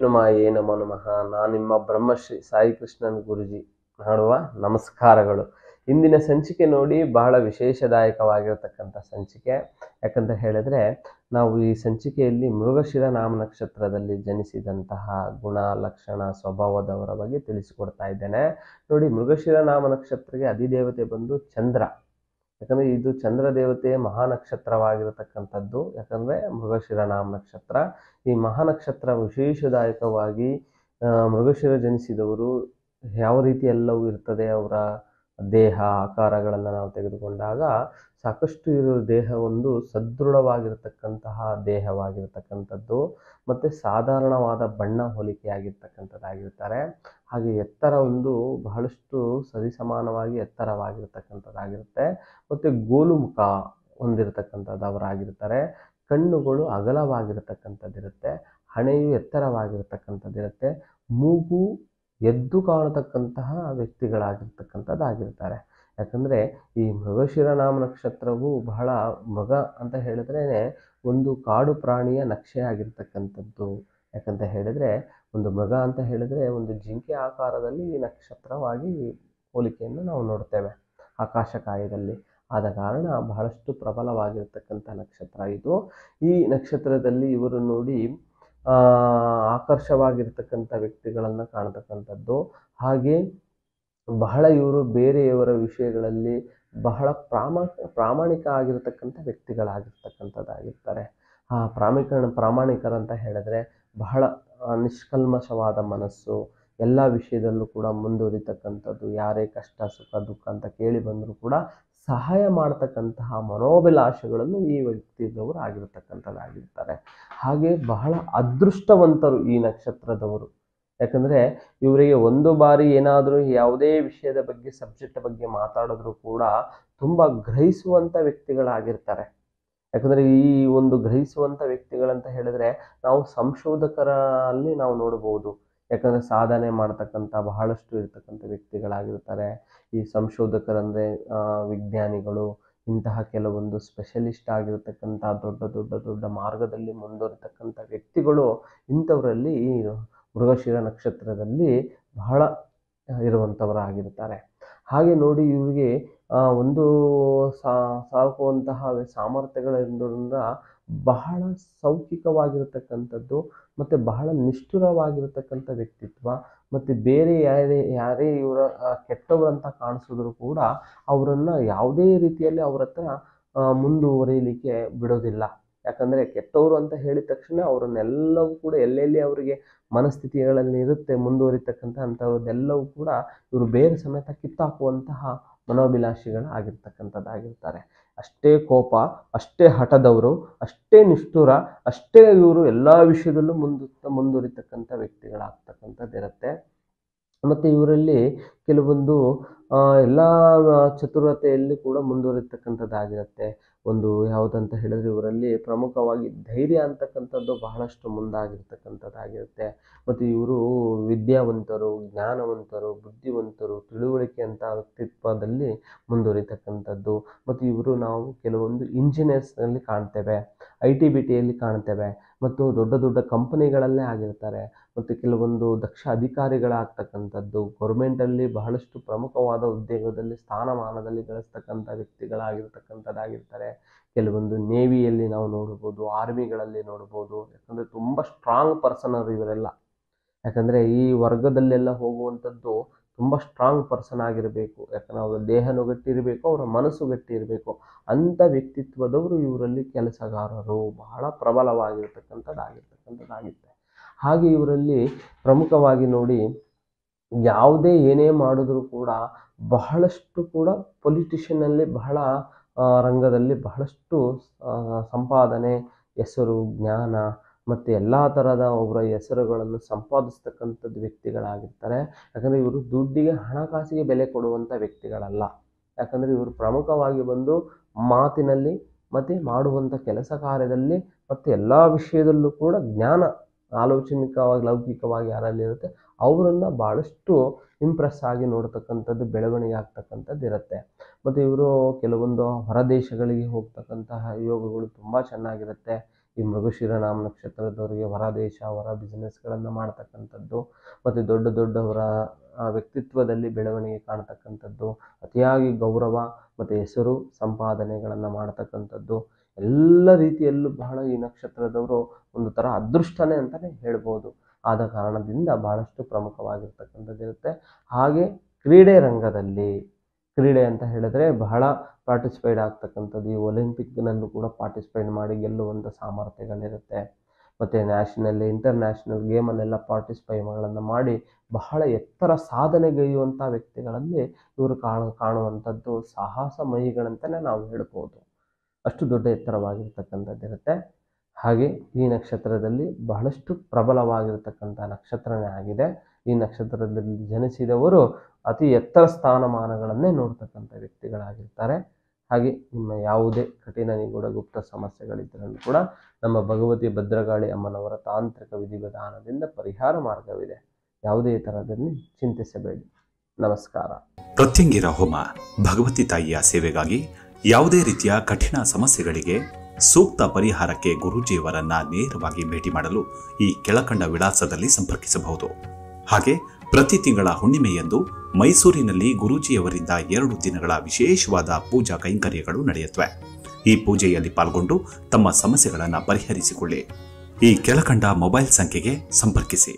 ವಿಷ್ಣುಮಾಯೇ ನಮೋ ನಮಃ. ನಾನು ನಿಮ್ಮ ಬ್ರಹ್ಮಶ್ರೀ ಸಾಯಿ ಕೃಷ್ಣನ್ ಗುರುಜಿ ಮಾಡುವ ನಮಸ್ಕಾರಗಳು. ಇಂದಿನ ಸಂಚಿಕೆ ನೋಡಿ ಬಹಳ ವಿಶೇಷದಾಯಕವಾಗಿರತಕ್ಕಂಥ ಸಂಚಿಕೆ. ಯಾಕಂತ ಹೇಳಿದ್ರೆ ನಾವು ಈ ಸಂಚಿಕೆಯಲ್ಲಿ ಮೃಗಶಿರ ನಾಮ ನಕ್ಷತ್ರದಲ್ಲಿ ಜನಿಸಿದಂತಹ ಗುಣ ಲಕ್ಷಣ ಸ್ವಭಾವದವರ ಬಗ್ಗೆ ತಿಳಿಸಿಕೊಡ್ತಾ ಇದ್ದೇನೆ. ನೋಡಿ, ಮೃಗಶಿರ ನಾಮ ನಕ್ಷತ್ರಕ್ಕೆ ಅಧಿದೇವತೆ ಬಂದು ಚಂದ್ರ. ಯಾಕಂದ್ರೆ ಇದು ಚಂದ್ರ ದೇವತೆಯ ಮಹಾನಕ್ಷತ್ರವಾಗಿರತಕ್ಕಂಥದ್ದು. ಯಾಕಂದ್ರೆ ಮೃಗಶಿರ ನಾಮ ನಕ್ಷತ್ರ ಈ ಮಹಾನಕ್ಷತ್ರ ವಿಶೇಷದಾಯಕವಾಗಿ ಮೃಗಶಿರ ಜನಿಸಿದವರು ಯಾವ ರೀತಿ ಎಲ್ಲವೂ ಇರ್ತದೆ, ಅವರ ದೇಹ ಆಕಾರಗಳನ್ನು ನಾವು ತೆಗೆದುಕೊಂಡಾಗ ಸಾಕಷ್ಟು ಇರೋ ದೇಹ ಒಂದು ಸದೃಢವಾಗಿರ್ತಕ್ಕಂತಹ ದೇಹವಾಗಿರ್ತಕ್ಕಂಥದ್ದು, ಮತ್ತು ಸಾಧಾರಣವಾದ ಬಣ್ಣ ಹೋಲಿಕೆಯಾಗಿರ್ತಕ್ಕಂಥದ್ದಾಗಿರ್ತಾರೆ. ಹಾಗೆ ಎತ್ತರ ಒಂದು ಬಹಳಷ್ಟು ಸರಿಸಮಾನವಾಗಿ ಎತ್ತರವಾಗಿರ್ತಕ್ಕಂಥದ್ದಾಗಿರುತ್ತೆ, ಮತ್ತು ಗೋಲು ಮುಖ ಹೊಂದಿರತಕ್ಕಂಥದ್ದವರಾಗಿರ್ತಾರೆ. ಕಣ್ಣುಗಳು ಅಗಲವಾಗಿರ್ತಕ್ಕಂಥದ್ದಿರುತ್ತೆ, ಹಣೆಯು ಎತ್ತರವಾಗಿರ್ತಕ್ಕಂಥದ್ದಿರುತ್ತೆ, ಮೂಗು ಎದ್ದು ಕಾಣತಕ್ಕಂತಹ ವ್ಯಕ್ತಿಗಳಾಗಿರ್ತಕ್ಕಂಥದ್ದಾಗಿರ್ತಾರೆ. ಯಾಕಂದರೆ ಈ ಮೃಗಶಿರ ನಾಮ ನಕ್ಷತ್ರವು ಬಹಳ ಮೃಗ ಅಂತ ಹೇಳಿದ್ರೇ ಒಂದು ಕಾಡು ಪ್ರಾಣಿಯ ನಕ್ಷೆ ಆಗಿರ್ತಕ್ಕಂಥದ್ದು. ಯಾಕಂತ ಹೇಳಿದರೆ ಒಂದು ಮೃಗ ಅಂತ ಹೇಳಿದರೆ ಒಂದು ಜಿಂಕೆ ಆಕಾರದಲ್ಲಿ ಈ ನಕ್ಷತ್ರವಾಗಿ ಹೋಲಿಕೆಯನ್ನು ನಾವು ನೋಡ್ತೇವೆ ಆಕಾಶಕಾಯದಲ್ಲಿ. ಆದ ಕಾರಣ ಬಹಳಷ್ಟು ಪ್ರಬಲವಾಗಿರ್ತಕ್ಕಂಥ ನಕ್ಷತ್ರ ಇದು. ಈ ನಕ್ಷತ್ರದಲ್ಲಿ ಇವರು ನೋಡಿ ಆಕರ್ಷವಾಗಿರ್ತಕ್ಕಂಥ ವ್ಯಕ್ತಿಗಳನ್ನು ಕಾಣತಕ್ಕಂಥದ್ದು. ಹಾಗೆ ಬಹಳ ಇವರು ಬೇರೆಯವರ ವಿಷಯಗಳಲ್ಲಿ ಬಹಳ ಪ್ರಾಮಾಣಿಕ ಆಗಿರತಕ್ಕಂಥ ವ್ಯಕ್ತಿಗಳಾಗಿರ್ತಕ್ಕಂಥದ್ದಾಗಿರ್ತಾರೆ. ಪ್ರಾಮಾಣಿಕರಂತ ಹೇಳಿದ್ರೆ ಬಹಳ ನಿಷ್ಕಲ್ಮಶವಾದ ಮನಸ್ಸು, ಎಲ್ಲ ವಿಷಯದಲ್ಲೂ ಕೂಡ ಮುಂದುವರಿತಕ್ಕಂಥದ್ದು. ಯಾರೇ ಕಷ್ಟ ಸುಖ ದುಃಖ ಅಂತ ಕೇಳಿ ಬಂದರೂ ಕೂಡ ಸಹಾಯ ಮಾಡ್ತಕ್ಕಂತಹ ಮನೋಭಿಲಾಷೆಗಳನ್ನು ಈ ವ್ಯಕ್ತಿದವರು ಆಗಿರ್ತಕ್ಕಂಥದ್ದಾಗಿರ್ತಾರೆ. ಹಾಗೆ ಬಹಳ ಅದೃಷ್ಟವಂತರು ಈ ನಕ್ಷತ್ರದವರು. ಯಾಕಂದರೆ ಇವರಿಗೆ ಒಂದು ಬಾರಿ ಏನಾದರೂ ಯಾವುದೇ ವಿಷಯದ ಬಗ್ಗೆ ಸಬ್ಜೆಕ್ಟ್ ಬಗ್ಗೆ ಮಾತಾಡಿದ್ರು ಕೂಡ ತುಂಬ ಗ್ರಹಿಸುವಂಥ ವ್ಯಕ್ತಿಗಳಾಗಿರ್ತಾರೆ. ಯಾಕಂದರೆ ಈ ಒಂದು ಗ್ರಹಿಸುವಂಥ ವ್ಯಕ್ತಿಗಳಂತ ಹೇಳಿದ್ರೆ ನಾವು ಸಂಶೋಧಕರಲ್ಲಿ ನಾವು ನೋಡ್ಬೋದು. ಯಾಕಂದರೆ ಸಾಧನೆ ಮಾಡ್ತಕ್ಕಂಥ ಬಹಳಷ್ಟು ಇರ್ತಕ್ಕಂಥ ವ್ಯಕ್ತಿಗಳಾಗಿರ್ತಾರೆ. ಈ ಸಂಶೋಧಕರಂದರೆ ವಿಜ್ಞಾನಿಗಳು, ಇಂತಹ ಕೆಲವೊಂದು ಸ್ಪೆಷಲಿಸ್ಟ್ ಆಗಿರ್ತಕ್ಕಂಥ ದೊಡ್ಡ ದೊಡ್ಡ ದೊಡ್ಡ ಮಾರ್ಗದಲ್ಲಿ ಮುಂದುವರಿತಕ್ಕಂಥ ವ್ಯಕ್ತಿಗಳು ಇಂಥವರಲ್ಲಿ ಈ ಮೃಗಶಿರ ನಕ್ಷತ್ರದಲ್ಲಿ ಬಹಳ ಇರುವಂಥವರಾಗಿರ್ತಾರೆ. ಹಾಗೆ ನೋಡಿ, ಇವರಿಗೆ ಒಂದು ಸಾಕುವಂತಹ ಸಾಮರ್ಥ್ಯಗಳಿಂದ ಬಹಳ ಸೌಕಿಕವಾಗಿರತಕ್ಕಂಥದ್ದು, ಮತ್ತು ಬಹಳ ನಿಷ್ಠುರವಾಗಿರತಕ್ಕಂಥ ವ್ಯಕ್ತಿತ್ವ, ಮತ್ತು ಬೇರೆ ಯಾರೇ ಇವರ ಕೆಟ್ಟವರಂತ ಕಾಣಿಸಿದ್ರು ಕೂಡ ಅವರನ್ನು ಯಾವುದೇ ರೀತಿಯಲ್ಲಿ ಅವ್ರ ಹತ್ರ ಮುಂದುವರಿಯಲಿಕ್ಕೆ ಬಿಡೋದಿಲ್ಲ. ಯಾಕಂದರೆ ಕೆಟ್ಟವರು ಅಂತ ಹೇಳಿದ ತಕ್ಷಣ ಅವರನ್ನೆಲ್ಲವೂ ಕೂಡ ಎಲ್ಲೆಲ್ಲಿ ಅವರಿಗೆ ಮನಸ್ಥಿತಿಗಳಲ್ಲಿ ಇರುತ್ತೆ ಮುಂದುವರಿತಕ್ಕಂಥ ಅಂಥದ್ದೆಲ್ಲವೂ ಕೂಡ ಇವರು ಬೇರೆ ಸಮೇತ ಕಿತ್ತಾಕುವಂತಹ ಮನೋಭಿಲಾಷಿಗಳಾಗಿರ್ತಕ್ಕಂಥದ್ದಾಗಿರ್ತಾರೆ. ಅಷ್ಟೇ ಕೋಪ, ಅಷ್ಟೇ ಹಠದವರು, ಅಷ್ಟೇ ನಿಷ್ಠುರ, ಅಷ್ಟೇ ಇವರು ಎಲ್ಲ ವಿಷಯದಲ್ಲೂ ಮುಂದುವರಿತಕ್ಕಂಥ ವ್ಯಕ್ತಿಗಳಾಗ್ತಕ್ಕಂಥದ್ದಿರುತ್ತೆ. ಮತ್ತು ಇವರಲ್ಲಿ ಕೆಲವೊಂದು ಎಲ್ಲ ಚತುರತೆಯಲ್ಲಿ ಕೂಡ ಮುಂದುವರಿತಕ್ಕಂಥದ್ದಾಗಿರುತ್ತೆ. ಒಂದು ಯಾವುದಂತ ಹೇಳಿದ್ರೆ ಇವರಲ್ಲಿ ಪ್ರಮುಖವಾಗಿ ಧೈರ್ಯ ಅಂತಕ್ಕಂಥದ್ದು ಬಹಳಷ್ಟು ಮುಂದಾಗಿರ್ತಕ್ಕಂಥದ್ದಾಗಿರುತ್ತೆ. ಮತ್ತು ಇವರು ವಿದ್ಯಾವಂತರು, ಜ್ಞಾನವಂತರು, ಬುದ್ಧಿವಂತರು, ತಿಳುವಳಿಕೆ ಅಂತ ವ್ಯಕ್ತಿತ್ವದಲ್ಲಿ ಮುಂದುವರಿತಕ್ಕಂಥದ್ದು. ಮತ್ತು ಇವರು ನಾವು ಕೆಲವೊಂದು ಇಂಜಿನಿಯರ್ಸ್ನಲ್ಲಿ ಕಾಣ್ತೇವೆ, IT-BTಯಲ್ಲಿ ಕಾಣ್ತೇವೆ, ಮತ್ತು ದೊಡ್ಡ ದೊಡ್ಡ ಕಂಪನಿಗಳಲ್ಲೇ ಆಗಿರ್ತಾರೆ. ಮತ್ತು ಕೆಲವೊಂದು ದಕ್ಷ ಅಧಿಕಾರಿಗಳಾಗ್ತಕ್ಕಂಥದ್ದು, ಗೌರ್ಮೆಂಟಲ್ಲಿ ಬಹಳಷ್ಟು ಪ್ರಮುಖವಾದ ಉದ್ಯೋಗದಲ್ಲಿ ಸ್ಥಾನಮಾನದಲ್ಲಿ ಗಳಿಸ್ತಕ್ಕಂಥ ವ್ಯಕ್ತಿಗಳಾಗಿರ್ತಕ್ಕಂಥದ್ದಾಗಿರ್ತಾರೆ. ಕೆಲವೊಂದು ನೇವಿಯಲ್ಲಿ ನಾವು ನೋಡ್ಬೋದು, ಆರ್ಮಿಗಳಲ್ಲಿ ನೋಡ್ಬೋದು. ಯಾಕಂದರೆ ತುಂಬ ಸ್ಟ್ರಾಂಗ್ ಪರ್ಸನ್ ಅವರು ಇವರೆಲ್ಲ. ಯಾಕಂದರೆ ಈ ವರ್ಗದಲ್ಲೆಲ್ಲ ಹೋಗುವಂಥದ್ದು ತುಂಬ ಸ್ಟ್ರಾಂಗ್ ಪರ್ಸನ್ ಆಗಿರಬೇಕು. ಯಾಕಂದರೆ ಅವರ ದೇಹನೂ ಗಟ್ಟಿ ಇರಬೇಕು, ಅವರ ಮನಸ್ಸು ಗಟ್ಟಿ ಇರಬೇಕು. ಅಂಥ ವ್ಯಕ್ತಿತ್ವದವರು ಇವರಲ್ಲಿ ಕೆಲಸಗಾರರು ಬಹಳ ಪ್ರಬಲವಾಗಿರ್ತಕ್ಕಂಥದ್ದಾಗಿರುತ್ತೆ. ಹಾಗೆ ಇವರಲ್ಲಿ ಪ್ರಮುಖವಾಗಿ ನೋಡಿ, ಯಾವುದೇ ಏನೇ ಮಾಡಿದ್ರೂ ಕೂಡ ಬಹಳಷ್ಟು ಕೂಡ ಪೊಲಿಟಿಷಿಯನ್ನಲ್ಲಿ ಬಹಳ ರಂಗದಲ್ಲಿ ಬಹಳಷ್ಟು ಸಂಪಾದನೆ, ಹೆಸರು, ಜ್ಞಾನ ಮತ್ತು ಎಲ್ಲ ಥರದ ಅವರ ಹೆಸರುಗಳನ್ನು ಸಂಪಾದಿಸ್ತಕ್ಕಂಥದ್ದು ವ್ಯಕ್ತಿಗಳಾಗಿರ್ತಾರೆ. ಯಾಕಂದರೆ ಇವರು ದುಡ್ಡಿಗೆ ಹಣಕಾಸಿಗೆ ಬೆಲೆ ಕೊಡುವಂಥ ವ್ಯಕ್ತಿಗಳಲ್ಲ. ಯಾಕಂದರೆ ಇವರು ಪ್ರಮುಖವಾಗಿ ಬಂದು ಮಾತಿನಲ್ಲಿ ಮತ್ತು ಮಾಡುವಂಥ ಕೆಲಸ ಕಾರ್ಯದಲ್ಲಿ ಮತ್ತು ಎಲ್ಲ ವಿಷಯದಲ್ಲೂ ಕೂಡ ಜ್ಞಾನ ಆಲೋಚನಿಕವಾಗಿ ಲೌಕಿಕವಾಗಿ ಯಾರಲ್ಲಿರುತ್ತೆ ಅವರನ್ನು ಭಾಳಷ್ಟು ಇಂಪ್ರೆಸ್ ಆಗಿ ನೋಡ್ತಕ್ಕಂಥದ್ದು, ಬೆಳವಣಿಗೆ ಆಗ್ತಕ್ಕಂಥದ್ದು ಇರುತ್ತೆ. ಮತ್ತು ಇವರು ಕೆಲವೊಂದು ಹೊರದೇಶಗಳಿಗೆ ಹೋಗ್ತಕ್ಕಂತಹ ಯೋಗಗಳು ತುಂಬ ಚೆನ್ನಾಗಿರುತ್ತೆ. ಈ ಮೃಗಶಿರ ನಾಮ ನಕ್ಷತ್ರದವರಿಗೆ ಹೊರ ದೇಶ ಹೊರ ಬಿಸ್ನೆಸ್ಗಳನ್ನು ಮಾಡ್ತಕ್ಕಂಥದ್ದು, ಮತ್ತು ದೊಡ್ಡ ದೊಡ್ಡವರ ವ್ಯಕ್ತಿತ್ವದಲ್ಲಿ ಬೆಳವಣಿಗೆ ಕಾಣ್ತಕ್ಕಂಥದ್ದು, ಅತಿಯಾಗಿ ಗೌರವ ಮತ್ತು ಹೆಸರು ಸಂಪಾದನೆಗಳನ್ನು ಮಾಡ್ತಕ್ಕಂಥದ್ದು, ಎಲ್ಲ ರೀತಿಯಲ್ಲೂ ಬಹಳ ಈ ನಕ್ಷತ್ರದವರು ಒಂದು ಥರ ಅದೃಷ್ಟನೇ ಅಂತಲೇ ಹೇಳ್ಬೋದು. ಆದ ಕಾರಣದಿಂದ ಬಹಳಷ್ಟು ಪ್ರಮುಖವಾಗಿರ್ತಕ್ಕಂಥದ್ದಿರುತ್ತೆ. ಹಾಗೆ ಕ್ರೀಡೆ ರಂಗದಲ್ಲಿ, ಕ್ರೀಡೆ ಅಂತ ಹೇಳಿದ್ರೆ ಬಹಳ ಪಾರ್ಟಿಸಿಪೇಟ್ ಆಗ್ತಕ್ಕಂಥದ್ದು, ಈ ಒಲಿಂಪಿಕ್ನಲ್ಲೂ ಕೂಡ ಪಾರ್ಟಿಸಿಪೇಟ್ ಮಾಡಿ ಗೆಲ್ಲುವಂಥ ಸಾಮರ್ಥ್ಯಗಳಿರುತ್ತೆ. ಮತ್ತು ನ್ಯಾಷನಲ್ ಇಂಟರ್ನ್ಯಾಷನಲ್ ಗೇಮಲ್ಲೆಲ್ಲ ಪಾರ್ಟಿಸಿಪೇಟ್ಗಳನ್ನು ಮಾಡಿ ಬಹಳ ಎತ್ತರ ಸಾಧನೆಗೈಯುವಂಥ ವ್ಯಕ್ತಿಗಳಲ್ಲಿ ಇವರು ಕಾಣುವಂಥದ್ದು ಸಾಹಸಮಯಿಗಳಂತಲೇ ನಾವು ಹೇಳ್ಬೋದು. ಅಷ್ಟು ದೊಡ್ಡ ಎತ್ತರವಾಗಿರ್ತಕ್ಕಂಥದ್ದಿರುತ್ತೆ. ಹಾಗೆ ಈ ನಕ್ಷತ್ರದಲ್ಲಿ ಬಹಳಷ್ಟು ಪ್ರಬಲವಾಗಿರ್ತಕ್ಕಂಥ ನಕ್ಷತ್ರನೇ ಆಗಿದೆ. ಈ ನಕ್ಷತ್ರದಲ್ಲಿ ಜನಿಸಿದವರು ಅತಿ ಎತ್ತರ ಸ್ಥಾನಮಾನಗಳನ್ನೇ ನೋಡ್ತಕ್ಕಂಥ ವ್ಯಕ್ತಿಗಳಾಗಿರ್ತಾರೆ. ಹಾಗೆ ನಿಮ್ಮ ಯಾವುದೇ ಕಠಿಣ ನಿಗೂಢ ಗುಪ್ತ ಸಮಸ್ಯೆಗಳಿದ್ದರೂ ಕೂಡ ನಮ್ಮ ಭಗವತಿ ಭದ್ರಕಾಳಿ ಅಮ್ಮನವರ ತಾಂತ್ರಿಕ ವಿಧಿವಿಧಾನದಿಂದ ಪರಿಹಾರ ಮಾರ್ಗವಿದೆ. ಯಾವುದೇ ಥರದಲ್ಲಿ ಚಿಂತಿಸಬೇಡಿ. ನಮಸ್ಕಾರ. ಪ್ರತ್ಯಂಗಿರ ಹೋಮ ಭಗವತಿ ತಾಯಿಯ ಸೇವೆಗಾಗಿ ಯಾವುದೇ ರೀತಿಯ ಕಠಿಣ ಸಮಸ್ಯೆಗಳಿಗೆ ಸೂಕ್ತ ಪರಿಹಾರಕ್ಕೆ ಗುರೂಜಿಯವರನ್ನ ನೇರವಾಗಿ ಭೇಟಿ ಮಾಡಲು ಈ ಕೆಳಕಂಡ ವಿಳಾಸದಲ್ಲಿ ಸಂಪರ್ಕಿಸಬಹುದು. ಹಾಗೆ ಪ್ರತಿ ತಿಂಗಳ ಹುಣ್ಣಿಮೆಯಂದು ಮೈಸೂರಿನಲ್ಲಿ ಗುರೂಜಿಯವರಿಂದ 2 ದಿನಗಳ ವಿಶೇಷವಾದ ಪೂಜಾ ಕೈಂಕರ್ಯಗಳು ನಡೆಯುತ್ತವೆ. ಈ ಪೂಜೆಯಲ್ಲಿ ಪಾಲ್ಗೊಂಡು ತಮ್ಮ ಸಮಸ್ಯೆಗಳನ್ನು ಪರಿಹರಿಸಿಕೊಳ್ಳಿ. ಈ ಕೆಳಕಂಡ ಮೊಬೈಲ್ ಸಂಖ್ಯೆಗೆ ಸಂಪರ್ಕಿಸಿ.